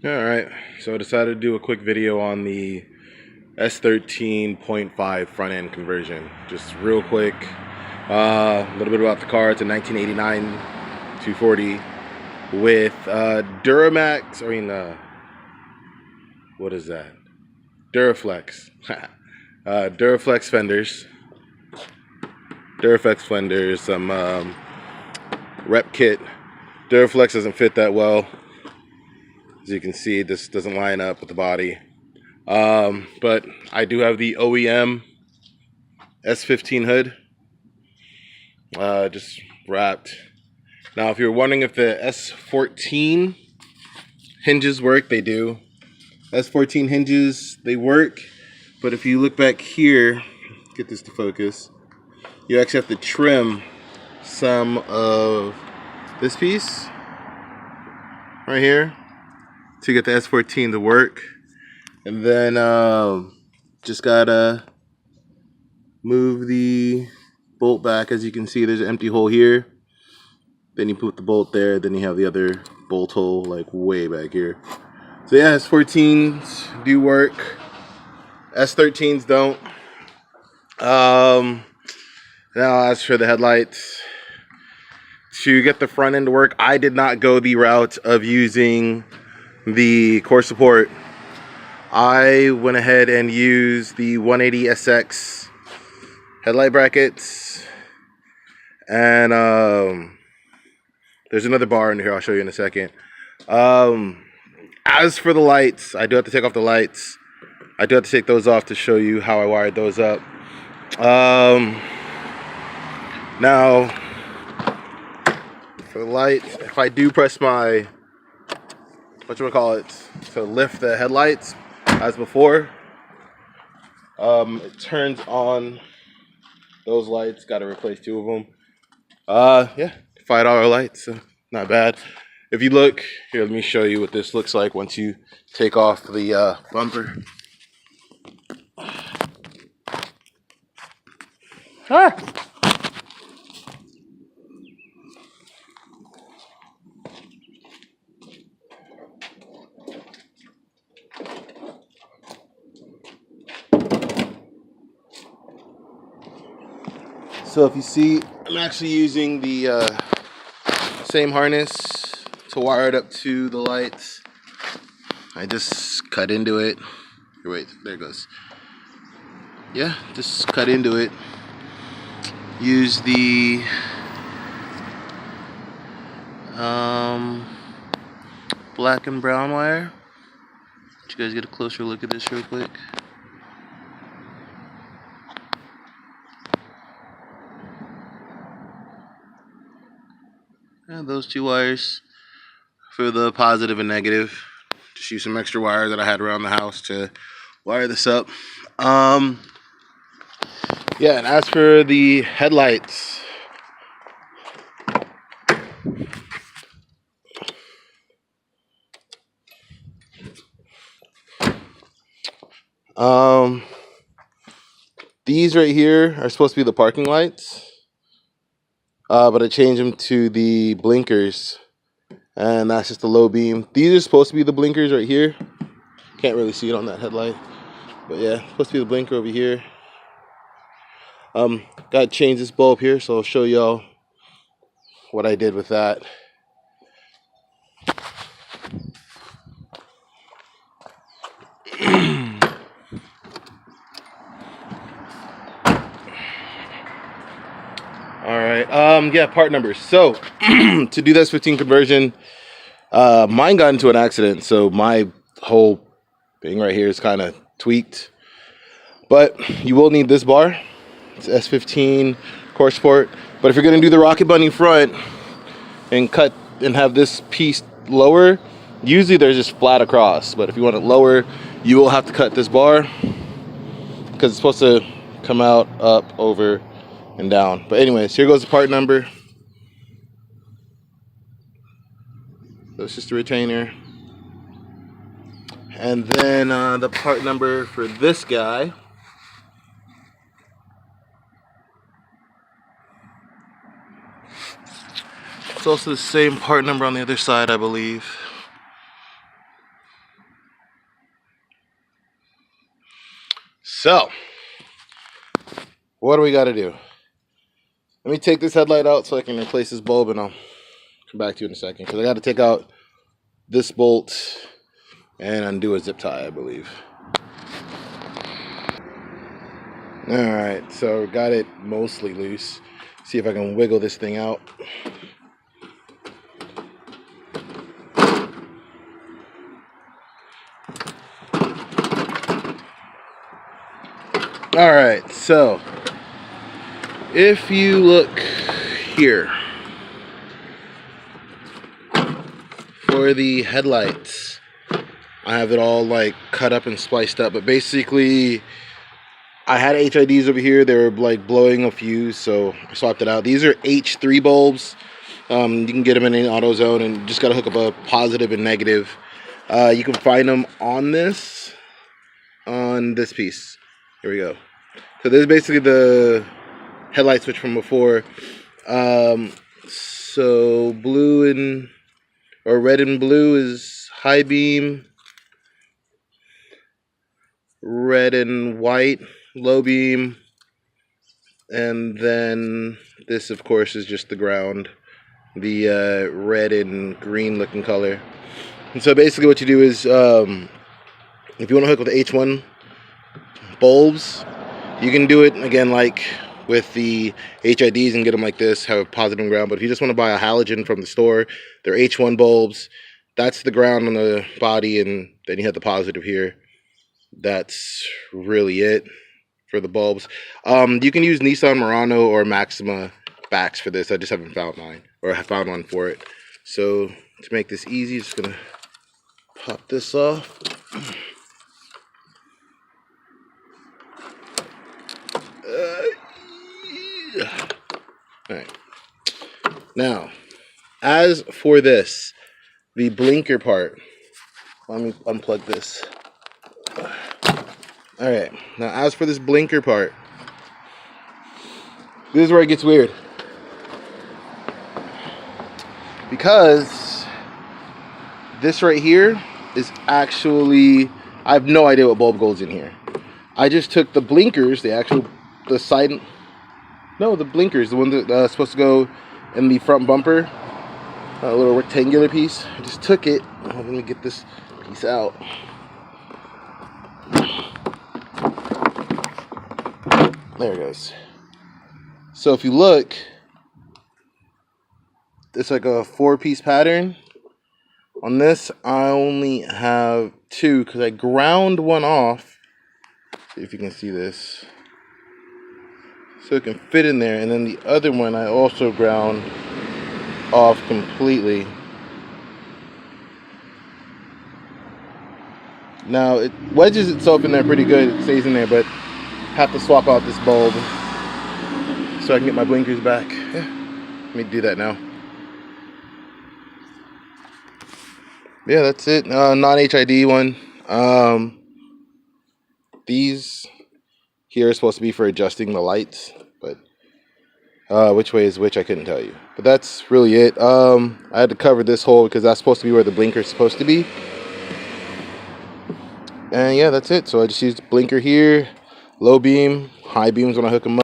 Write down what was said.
Alright, so I decided to do a quick video on the S13.5 front end conversion. Just real quick, a little bit about the car. It's a 1989 240 with Duramax, what is that? Duraflex. Duraflex fenders. Duraflex fenders, some rep kit. Duraflex doesn't fit that well. As you can see, this doesn't line up with the body. But I do have the OEM S15 hood, just wrapped. Now, if you're wondering if the S14 hinges work, they do. S14 hinges, they work, but if you look back here, get this to focus, you actually have to trim some of this piece right here to get the S14 to work. And then just gotta move the bolt back. As you can see, there's an empty hole here. Then you put the bolt there, then you have the other bolt hole like way back here. So yeah, S14s do work. S13s don't. Now as for the headlights, to get the front end to work, I did not go the route of using the core support. I went ahead and used the 180SX headlight brackets, and there's another bar in here I'll show you in a second. As for the lights, I do have to take off the lights. I do have to take those off to show you how I wired those up. Now, for the light, if I do press my, to lift the headlights, as before, it turns on those lights. Got to replace 2 of them. Yeah, $5 lights, so not bad. If you look here, let me show you what this looks like once you take off the bumper. So if you see, I'm actually using the same harness to wire it up to the lights. I just cut into it. Here, wait, there it goes. Yeah, just cut into it. Use the black and brown wire. Let you guys get a closer look at this real quick. And those 2 wires for the positive and negative. Just use some extra wire that I had around the house to wire this up. Yeah, and as for the headlights, these right here are supposed to be the parking lights, but I changed them to the blinkers, and that's just the low beam. These are supposed to be the blinkers right here. Can't really see it on that headlight, but yeah, supposed to be the blinker over here. Gotta change this bulb here, so I'll show y'all what I did with that. Alright, yeah, part numbers. So, to do this 15 conversion, mine got into an accident, so my whole thing right here is kind of tweaked. But you will need this bar. It's S15 core support. But if you're going to do the Rocket Bunny front and cut and have this piece lower, usually they're just flat across. But if you want it lower, you will have to cut this bar, because it's supposed to come out, up, over, and down. But anyways, here goes the part number. So it's just a retainer. And then the part number for this guy. It's also the same part number on the other side, I believe. So, what do we got to do? Let me take this headlight out so I can replace this bulb, and I'll come back to you in a second, because I got to take out this bolt and undo a zip tie, I believe. Alright, so got it mostly loose. See if I can wiggle this thing out. Alright, so if you look here for the headlights, I have it all like cut up and spliced up, but basically I had HIDs over here. They were like blowing a fuse, so I swapped it out. These are H3 bulbs. You can get them in any AutoZone, and just got to hook up a positive and negative. You can find them on this piece. Here we go. So this is basically the headlight switch from before. So red and blue is high beam. Red and white, low beam. And then this, of course, is just the ground. The red and green looking color. And so basically what you do is, if you want to hook with the H1 bulbs, you can do it again like with the HIDs and get them like this, have a positive and ground. But if you just want to buy a halogen from the store, they're H1 bulbs. That's the ground on the body, and then you have the positive here. That's really it for the bulbs. You can use Nissan Murano or Maxima backs for this. I just haven't found mine, or I found one for it. So to make this easy, just gonna pop this off. Alright. Now, as for this, the blinker part, let me unplug this. Alright, now as for this blinker part, this is where it gets weird. Because this right here is actually, I have no idea what bulb goes in here. I just took the blinkers, the blinkers, the one that's supposed to go in the front bumper, a little rectangular piece. I just took it. Let me get this piece out. There it goes. So if you look, it's like a 4-piece pattern. On this, I only have 2 because I ground one off. See if you can see this. So it can fit in there, and then the other one I also ground off completely. Now it wedges itself in there pretty good. It stays in there, but have to swap out this bulb so I can get my blinkers back. Yeah, let me do that now. Yeah, that's it. Non-HID one. These here are supposed to be for adjusting the lights, but which way is which I couldn't tell you. But that's really it. I had to cover this hole because that's supposed to be where the blinker is supposed to be. And yeah, that's it. So I just used blinker here, low beam, high beams when I hook them up.